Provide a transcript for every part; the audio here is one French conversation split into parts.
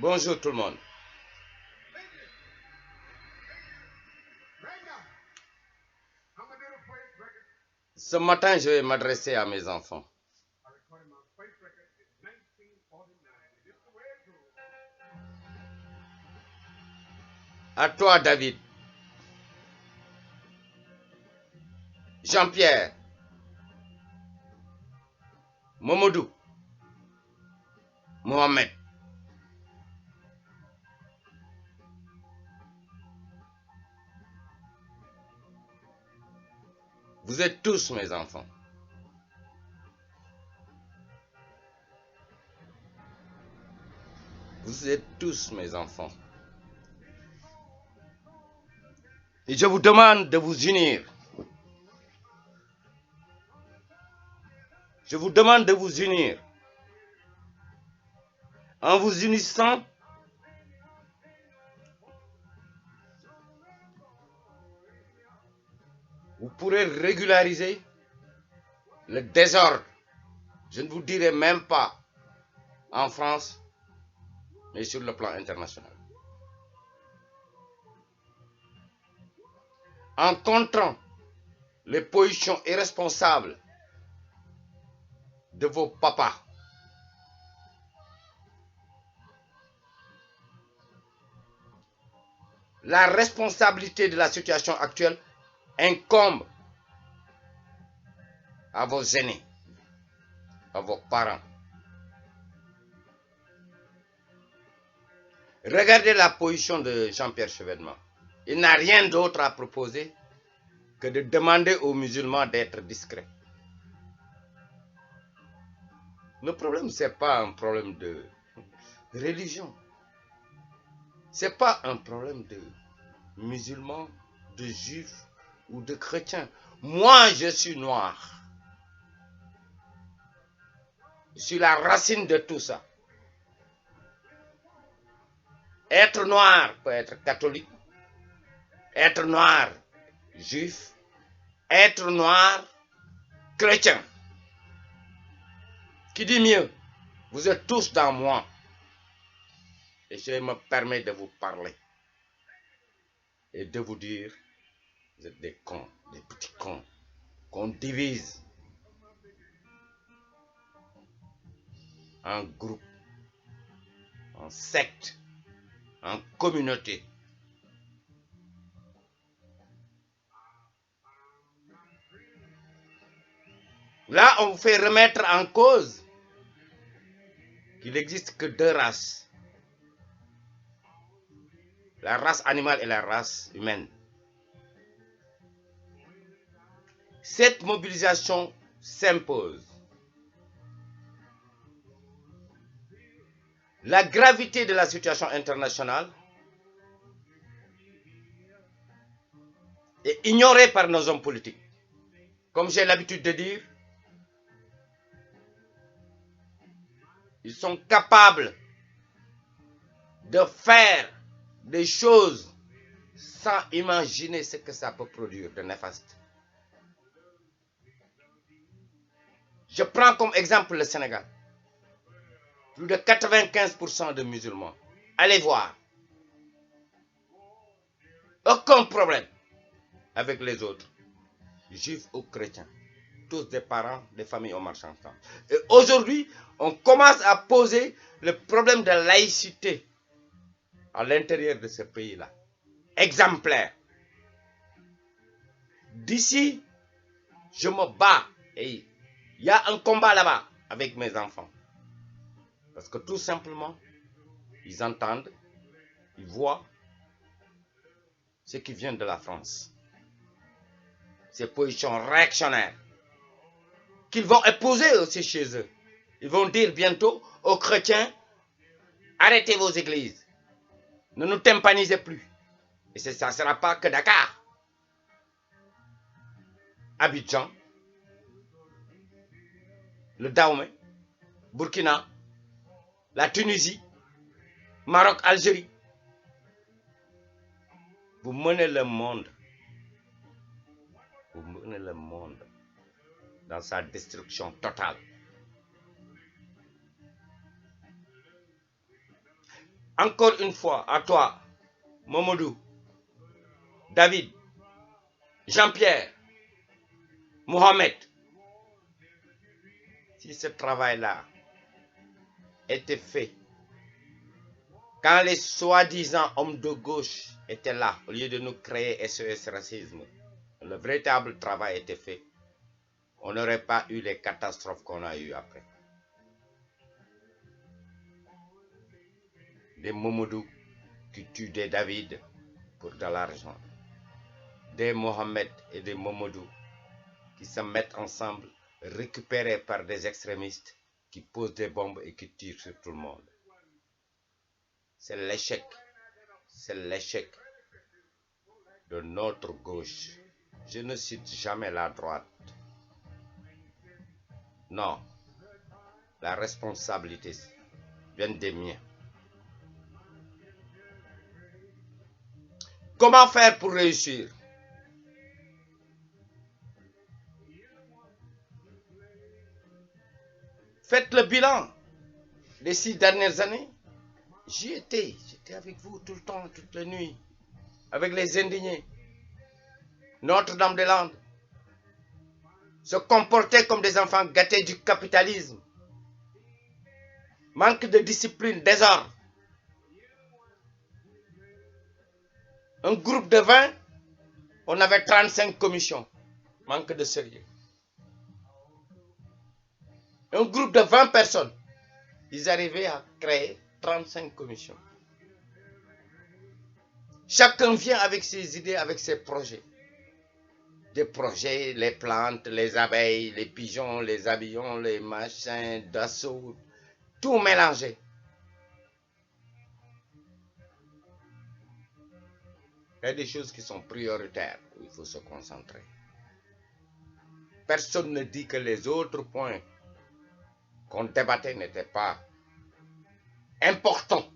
Bonjour tout le monde. Ce matin, je vais m'adresser à mes enfants. À toi, David. Jean-Pierre. Momodou. Mohamed. Vous êtes tous mes enfants. Vous êtes tous mes enfants. Et je vous demande de vous unir. Je vous demande de vous unir. En vous unissant, vous pourrez régulariser le désordre. Je ne vous dirai même pas en France, mais sur le plan international. En contrant les positions irresponsables de vos papas, la responsabilité de la situation actuelle incombe à vos aînés, à vos parents. Regardez la position de Jean-Pierre Chevènement. Il n'a rien d'autre à proposer que de demander aux musulmans d'être discrets. Le problème, ce n'est pas un problème de religion. Ce n'est pas un problème de musulmans, de juifs ou de chrétiens. Moi, je suis noir. Je suis la racine de tout ça. Être noir peut être catholique, être noir juif, être noir chrétien. Qui dit mieux? Vous êtes tous dans moi. Et je me permets de vous parler. Et de vous dire, vous êtes des cons, des petits cons, qu'on divise en groupes, en sectes, en communautés. Là, on vous fait remettre en cause qu'il n'existe que deux races. La race animale et la race humaine. Cette mobilisation s'impose. La gravité de la situation internationale est ignorée par nos hommes politiques. Comme j'ai l'habitude de dire, ils sont capables de faire des choses sans imaginer ce que ça peut produire de néfaste. Je prends comme exemple le Sénégal. Plus de 95% de musulmans. Allez voir. Aucun problème avec les autres, juifs ou chrétiens. Tous des parents, des familles ont marché ensemble. Et aujourd'hui, on commence à poser le problème de laïcité à l'intérieur de ce pays-là. Exemplaire. D'ici, je me bats et il y a un combat là-bas avec mes enfants. Parce que tout simplement, ils entendent, ils voient ce qui vient de la France. Ces positions réactionnaires qu'ils vont épouser aussi chez eux. Ils vont dire bientôt aux chrétiens, arrêtez vos églises. Ne nous tympanisez plus. Et ça ne sera pas que Dakar. Abidjan, le Dahomey, Burkina, la Tunisie, Maroc, Algérie. Vous menez le monde. Vous menez le monde dans sa destruction totale. Encore une fois, à toi, Momodou, David, Jean-Pierre, Mohamed, si ce travail-là était fait, quand les soi-disant hommes de gauche étaient là, au lieu de nous créer SOS Racisme, le véritable travail était fait, on n'aurait pas eu les catastrophes qu'on a eues après. Des Momodou qui tuent des David pour de l'argent. Des Mohamed et des Momodou qui se mettent ensemble, récupérés par des extrémistes qui posent des bombes et qui tirent sur tout le monde. C'est l'échec de notre gauche. Je ne cite jamais la droite. Non, la responsabilité vient des miens. Comment faire pour réussir? Faites le bilan des 6 dernières années. J'y étais, j'étais avec vous tout le temps, toutes les nuits, avec les indignés. Notre-Dame-des-Landes se comportaient comme des enfants gâtés du capitalisme. Manque de discipline, désordre. Un groupe de 20, on avait 35 commissions. Manque de sérieux. Un groupe de 20 personnes, ils arrivaient à créer 35 commissions. Chacun vient avec ses idées, avec ses projets. Des projets, les plantes, les abeilles, les pigeons, les habillons, les machins d'assaut, tout mélangé. Il y a des choses qui sont prioritaires où il faut se concentrer. Personne ne dit que les autres points qu'on débattait n'étaient pas importants.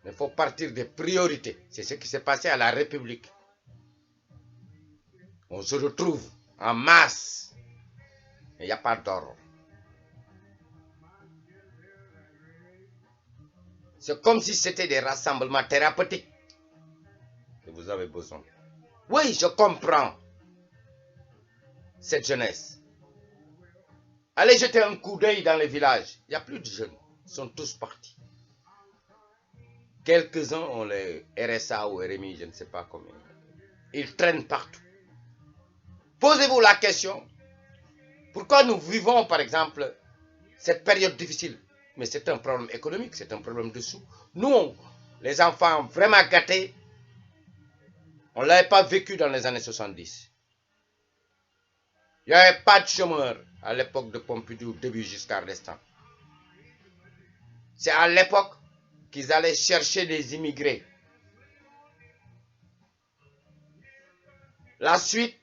Il faut partir des priorités. C'est ce qui s'est passé à la République. On se retrouve en masse. Il n'y a pas d'ordre. C'est comme si c'était des rassemblements thérapeutiques que vous avez besoin. Oui, je comprends cette jeunesse. Allez jeter un coup d'œil dans les villages. Il n'y a plus de jeunes. Ils sont tous partis. Quelques-uns ont les RSA ou RMI, je ne sais pas combien. Ils traînent partout. Posez-vous la question, pourquoi nous vivons, par exemple, cette période difficile? Mais c'est un problème économique, c'est un problème de sous. Nous, les enfants vraiment gâtés, on ne l'avait pas vécu dans les années 70. Il n'y avait pas de chômeurs à l'époque de Pompidou, début Giscard d'Estaing. C'est à l'époque qu'ils allaient chercher des immigrés. La suite,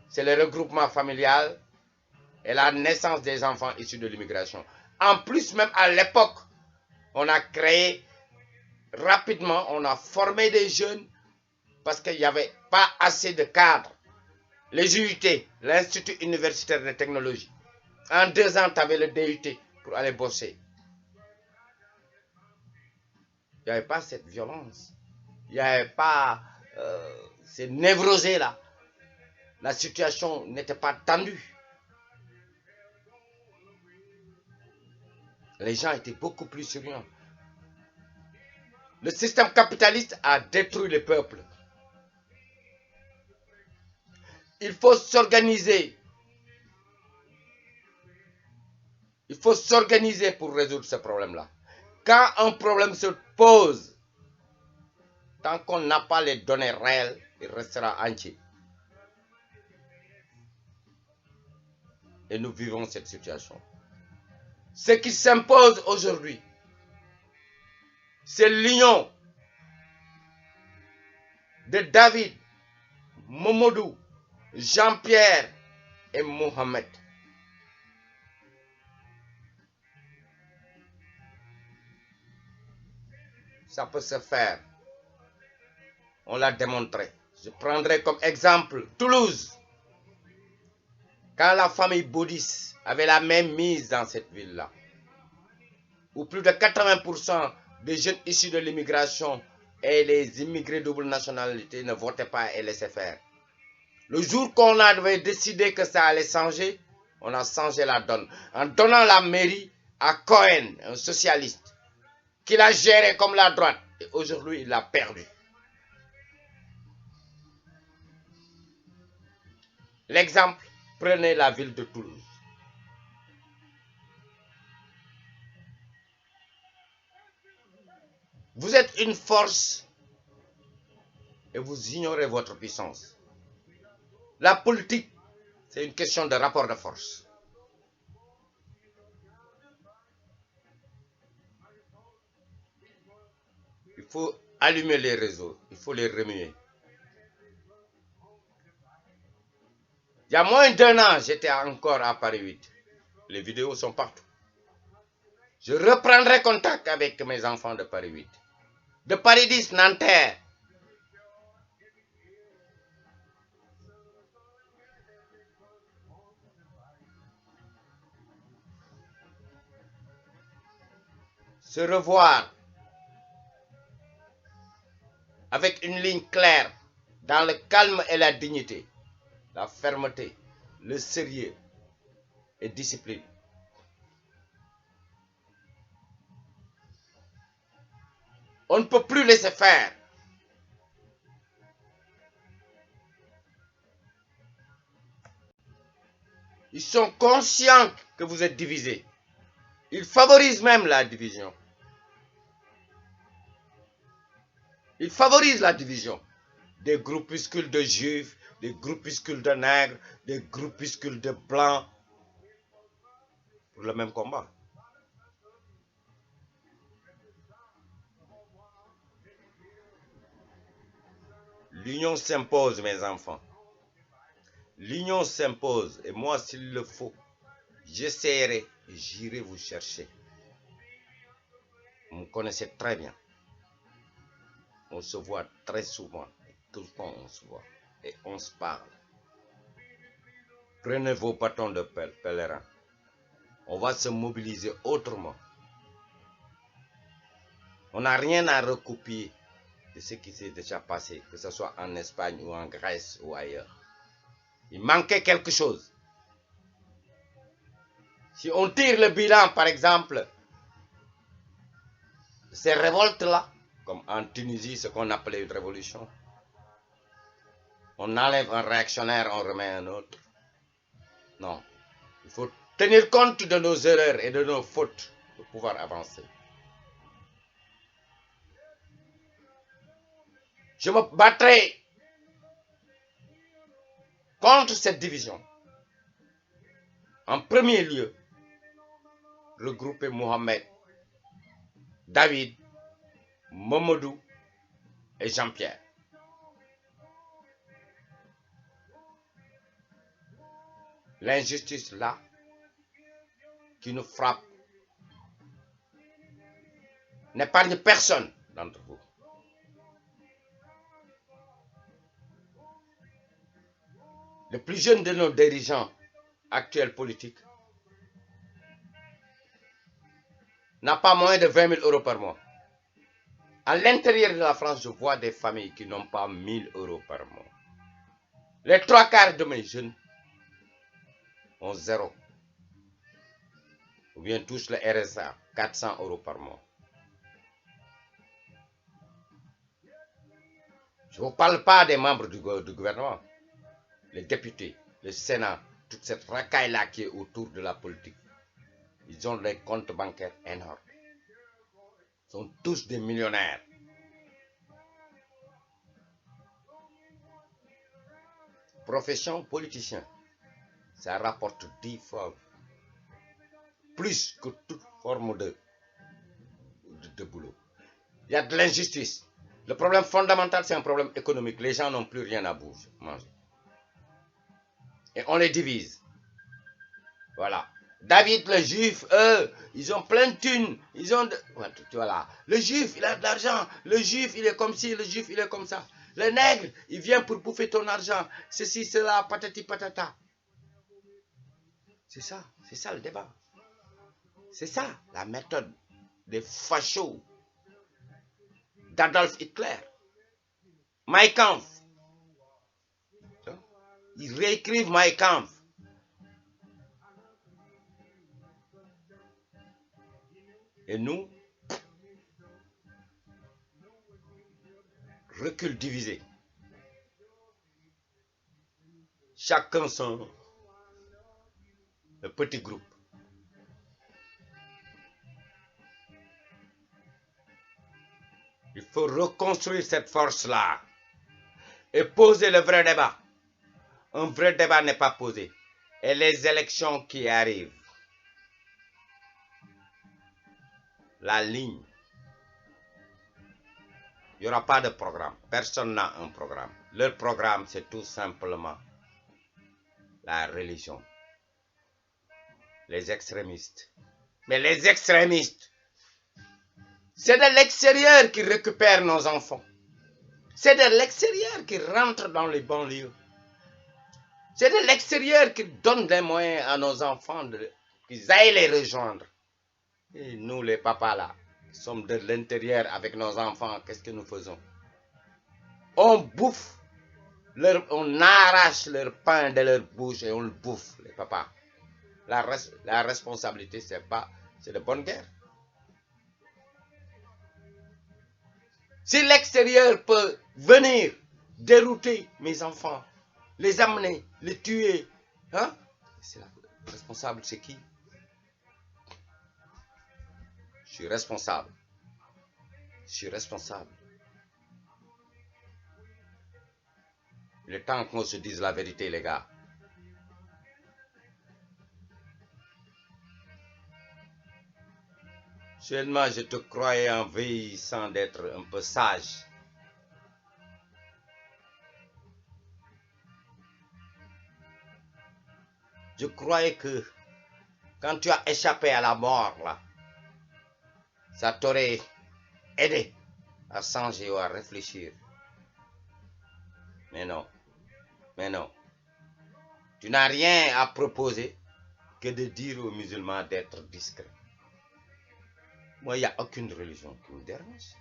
c'est le regroupement familial et la naissance des enfants issus de l'immigration. En plus, même à l'époque, on a créé rapidement, on a formé des jeunes parce qu'il n'y avait pas assez de cadres. Les UIT, l'Institut universitaire de technologie. En 2 ans, tu avais le DUT pour aller bosser. Il n'y avait pas cette violence. Il n'y avait pas ces névrosés-là. La situation n'était pas tendue. Les gens étaient beaucoup plus sérieux. Le système capitaliste a détruit le peuple. Il faut s'organiser. Il faut s'organiser pour résoudre ce problème-là. Quand un problème se pose, tant qu'on n'a pas les données réelles, il restera entier. Et nous vivons cette situation. Ce qui s'impose aujourd'hui, c'est l'union de David, Momodou, Jean-Pierre et Mohamed. Ça peut se faire. On l'a démontré. Je prendrai comme exemple Toulouse. Quand la famille Baudis avait la même mise dans cette ville-là, où plus de 80% des jeunes issus de l'immigration et les immigrés double nationalité ne votaient pas et laissaient faire. Le jour qu'on avait décidé que ça allait changer, on a changé la donne en donnant la mairie à Cohen, un socialiste, qui l'a géré comme la droite. Et aujourd'hui, il l'a perdu. L'exemple, prenez la ville de Toulouse. Vous êtes une force et vous ignorez votre puissance. La politique, c'est une question de rapport de force. Il faut allumer les réseaux, il faut les remuer. Il y a moins d'un an, j'étais encore à Paris 8. Les vidéos sont partout. Je reprendrai contact avec mes enfants de Paris 8. De Paris 10, Nanterre. Se revoir avec une ligne claire, dans le calme et la dignité, la fermeté, le sérieux et discipline. On ne peut plus laisser faire. Ils sont conscients que vous êtes divisés. Ils favorisent même la division. Ils favorisent la division. Des groupuscules de juifs, des groupuscules de nègres, des groupuscules de blancs, pour le même combat. L'union s'impose, mes enfants. L'union s'impose. Et moi, s'il le faut, j'essaierai et j'irai vous chercher. Vous me connaissez très bien. On se voit très souvent. Tout le temps, on se voit. Et on se parle. Prenez vos bâtons de pèlerin. On va se mobiliser autrement. On n'a rien à recopier de ce qui s'est déjà passé, que ce soit en Espagne ou en Grèce ou ailleurs. Il manquait quelque chose. Si on tire le bilan, par exemple, de ces révoltes-là, comme en Tunisie, ce qu'on appelait une révolution, on enlève un réactionnaire, on remet un autre. Non. Il faut tenir compte de nos erreurs et de nos fautes pour pouvoir avancer. Je me battrai contre cette division. En premier lieu, regrouper Mohamed, David, Mamadou et Jean-Pierre. L'injustice là, qui nous frappe, n'épargne personne d'entre vous. Le plus jeune de nos dirigeants actuels politiques n'a pas moins de 20 000 euros par mois. À l'intérieur de la France, je vois des familles qui n'ont pas 1 000 euros par mois. Les 3/4 de mes jeunes ont 0. Ou bien touchent le RSA, 400 euros par mois. Je ne vous parle pas des membres du gouvernement, les députés, le Sénat, toute cette racaille-là qui est autour de la politique. Ils ont des comptes bancaires énormes. Ils sont tous des millionnaires. Profession politicien, ça rapporte 10 fois plus que toute forme de boulot. Il y a de l'injustice. Le problème fondamental, c'est un problème économique. Les gens n'ont plus rien à manger. Et on les divise. Voilà. David, le juif, eux, ils ont plein de thunes. Ils ont voilà. Le juif, il a de l'argent. Le juif, il est comme ci. Le juif, il est comme ça. Le nègre, il vient pour bouffer ton argent. Ceci, cela, patati patata. C'est ça le débat. C'est ça la méthode des fachos d'Adolf Hitler. Mein Kampf. Ils réécrivent Mein Kampf. Et nous, recul divisé. Chacun son petit groupe. Il faut reconstruire cette force-là et poser le vrai débat. Un vrai débat n'est pas posé. Et les élections qui arrivent, la ligne, il n'y aura pas de programme. Personne n'a un programme. Leur programme, c'est tout simplement la religion. Les extrémistes. Mais les extrémistes, c'est de l'extérieur qui récupèrent nos enfants. C'est de l'extérieur qui rentrent dans les banlieues. C'est de l'extérieur qui donne des moyens à nos enfants qu'ils aillent les rejoindre. Et nous, les papas là, qui sommes de l'intérieur avec nos enfants, qu'est-ce que nous faisons? On bouffe, on arrache leur pain de leur bouche et on le bouffe, les papas. La responsabilité, c'est de bonne guerre. Si l'extérieur peut venir dérouter mes enfants, les amener, les tuer, hein? C'est la responsable, c'est qui? Je suis responsable. Je suis responsable. Il est temps qu'on se dise la vérité, les gars. Seulement, je te croyais en vieillissant d'être un peu sage. Je croyais que quand tu as échappé à la mort, là, ça t'aurait aidé à changer ou à réfléchir. Mais non. Mais non. Tu n'as rien à proposer que de dire aux musulmans d'être discrets. Moi, il n'y a aucune religion qui me dérange.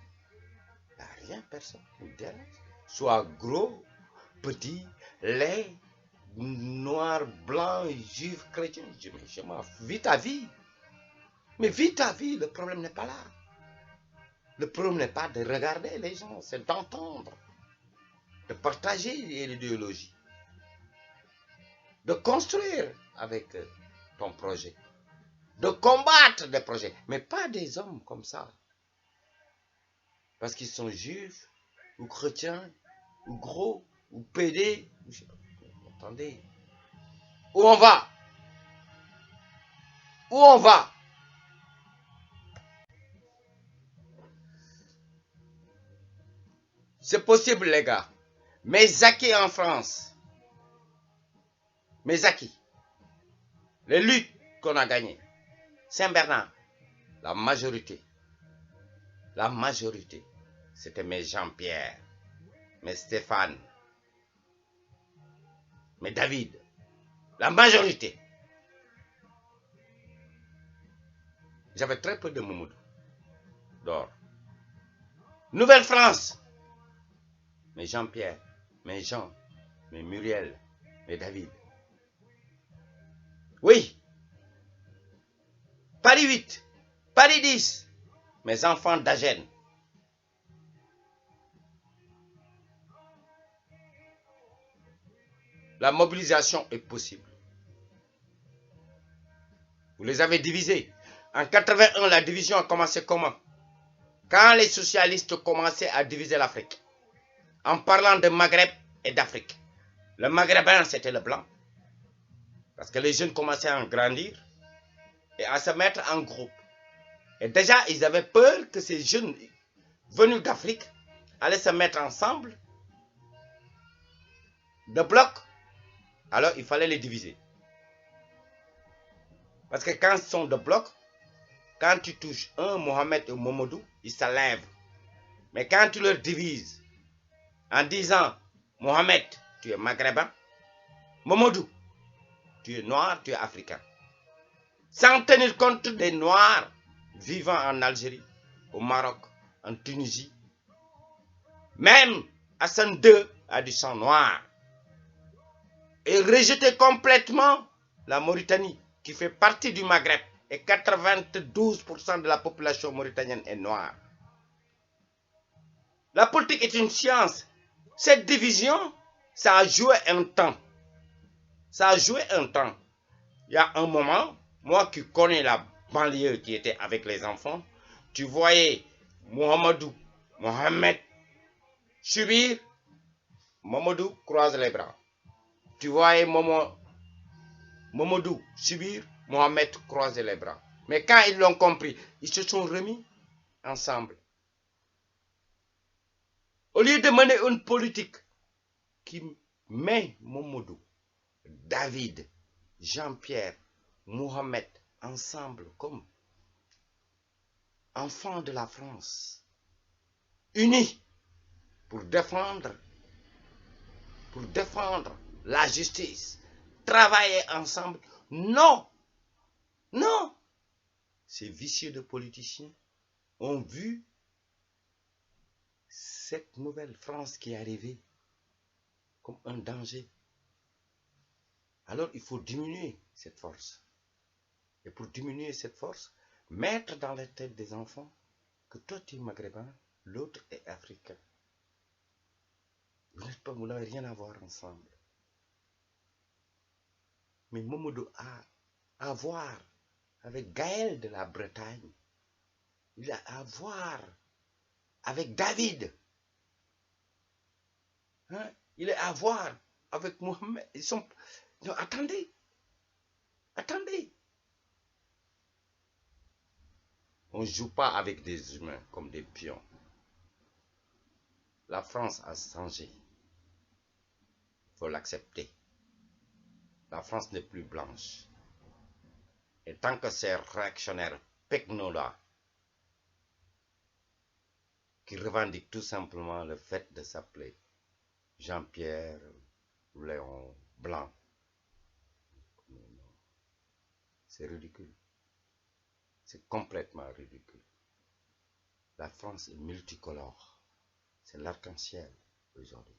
Il n'y a rien, personne qui me dérange. Soit gros, petit, laid, noir, blanc, juif, chrétien. Je m'en fous. Vis ta vie. Mais vis ta vie, le problème n'est pas là. Le problème n'est pas de regarder les gens, c'est d'entendre, de partager l'idéologie, de construire avec ton projet, de combattre des projets, mais pas des hommes comme ça. Parce qu'ils sont juifs, ou chrétiens, ou gros, ou pédés. Attendez. Où on va? Où on va? C'est possible, les gars. Mes acquis en France, mes acquis, les luttes qu'on a gagnées, Saint-Bernard, la majorité, c'était mes Jean-Pierre, mes Stéphane, mes David, la majorité. J'avais très peu de Mamadou d'or. Nouvelle-France, mes Jean-Pierre, mes Jean, mes Muriel, mes David. Oui. Paris 8, Paris 10, mes enfants d'Agen. La mobilisation est possible. Vous les avez divisés. En 81, la division a commencé comment? Quand les socialistes commençaient à diviser l'Afrique. En parlant de Maghreb et d'Afrique. Le Maghrébin, c'était le blanc. Parce que les jeunes commençaient à en grandir et à se mettre en groupe. Et déjà, ils avaient peur que ces jeunes venus d'Afrique allaient se mettre ensemble de bloc. Alors, il fallait les diviser. Parce que quand ils sont de bloc, quand tu touches un Mohamed ou Mamadou, ils se lèvent. Mais quand tu leur divises en disant, Mohamed, tu es maghrébin, Mamadou, tu es noir, tu es africain. Sans tenir compte des noirs vivant en Algérie, au Maroc, en Tunisie. Même Hassan II a du sang noir. Et rejeté complètement la Mauritanie, qui fait partie du Maghreb. Et 92% de la population mauritanienne est noire. La politique est une science. Cette division, ça a joué un temps. Ça a joué un temps. Il y a un moment, moi qui connais la banlieue qui était avec les enfants, tu voyais Mohamed subir, Mamadou croise les bras. Tu voyais Mamadou subir, Mohamed croise les bras. Mais quand ils l'ont compris, ils se sont remis ensemble. Au lieu de mener une politique qui met Mamadou, David, Jean-Pierre, Mohamed ensemble comme enfants de la France, unis pour défendre la justice, travailler ensemble. Non, non. Ces vicieux de politiciens ont vu cette nouvelle France qui est arrivée comme un danger. Alors il faut diminuer cette force. Et pour diminuer cette force, mettre dans la tête des enfants que toi tu es maghrébin, l'autre est africain. Vous n'avez rien à voir ensemble. Mais Mamadou a à voir avec Gaël de la Bretagne. Il a à voir avec David. Hein? Il est à voir avec Mohamed. Ils sont... Non, attendez. Attendez. On ne joue pas avec des humains comme des pions. La France a changé. Il faut l'accepter. La France n'est plus blanche. Et tant que ces réactionnaires pecnos-là, qui revendiquent tout simplement le fait de s'appeler Jean-Pierre Léon Blanc, c'est ridicule. C'est complètement ridicule. La France est multicolore. C'est l'arc-en-ciel aujourd'hui.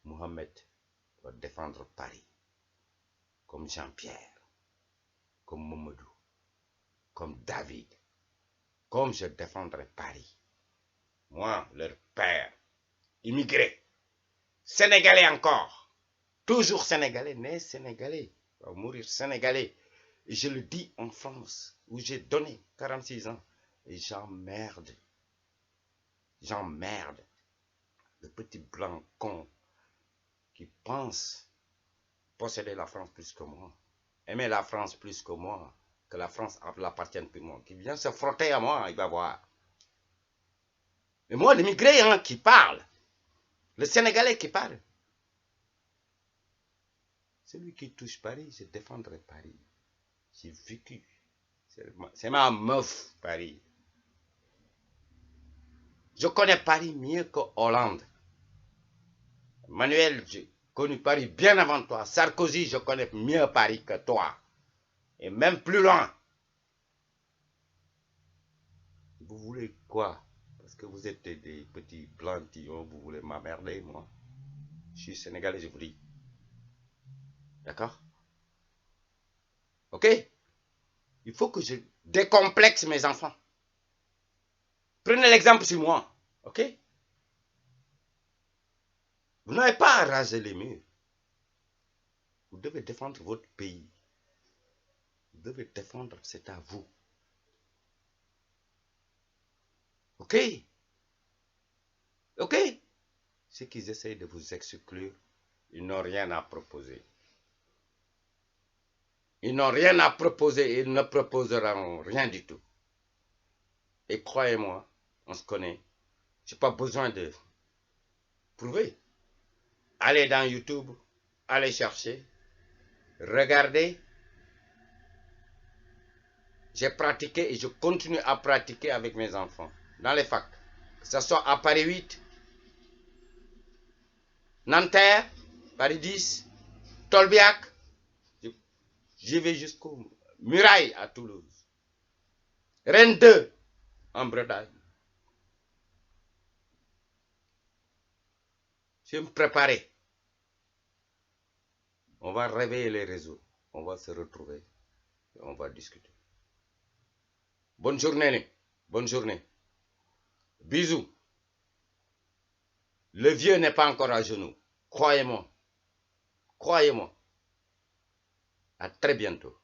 Mohamed doit défendre Paris, comme Jean-Pierre, comme Mamadou, comme David, comme je défendrai Paris. Moi, leur père, immigré, sénégalais encore, toujours sénégalais, né sénégalais, va mourir sénégalais. Et je le dis en France, où j'ai donné 46 ans, et j'emmerde. J'emmerde le petit blanc con qui pense posséder la France plus que moi, aimer la France plus que moi, que la France l'appartienne plus que moi, qui vient se frotter à moi, il va voir. Mais moi, l'immigré qui parle, le Sénégalais qui parle, celui qui touche Paris, je défendrai Paris. J'ai vécu. C'est ma meuf, Paris. Je connais Paris mieux que Hollande. Manuel, j'ai connu Paris bien avant toi. Sarkozy, je connais mieux Paris que toi. Et même plus loin. Vous voulez quoi? Parce que vous êtes des petits plantillons, vous voulez m'emmerder, moi. Je suis sénégalais, je vous dis. D'accord? Ok? Il faut que je décomplexe mes enfants. Prenez l'exemple sur moi. Ok? Vous n'avez pas à raser les murs. Vous devez défendre votre pays. Vous devez défendre, c'est à vous. Ok? Ok? Ceux qui essayent de vous exclure, ils n'ont rien à proposer. Ils n'ont rien à proposer et ils ne proposeront rien du tout. Et croyez-moi, on se connaît. Je n'ai pas besoin de prouver. Allez dans YouTube, allez chercher, regardez. J'ai pratiqué et je continue à pratiquer avec mes enfants dans les facs. Que ce soit à Paris 8, Nanterre, Paris 10, Tolbiac. J'y vais jusqu'aux Murailles à Toulouse. Rennes 2 en Bretagne. Je vais me préparer. On va réveiller les réseaux. On va se retrouver. Et on va discuter. Bonne journée. Bonne journée. Bisous. Le vieux n'est pas encore à genoux. Croyez-moi. Croyez-moi. À très bientôt.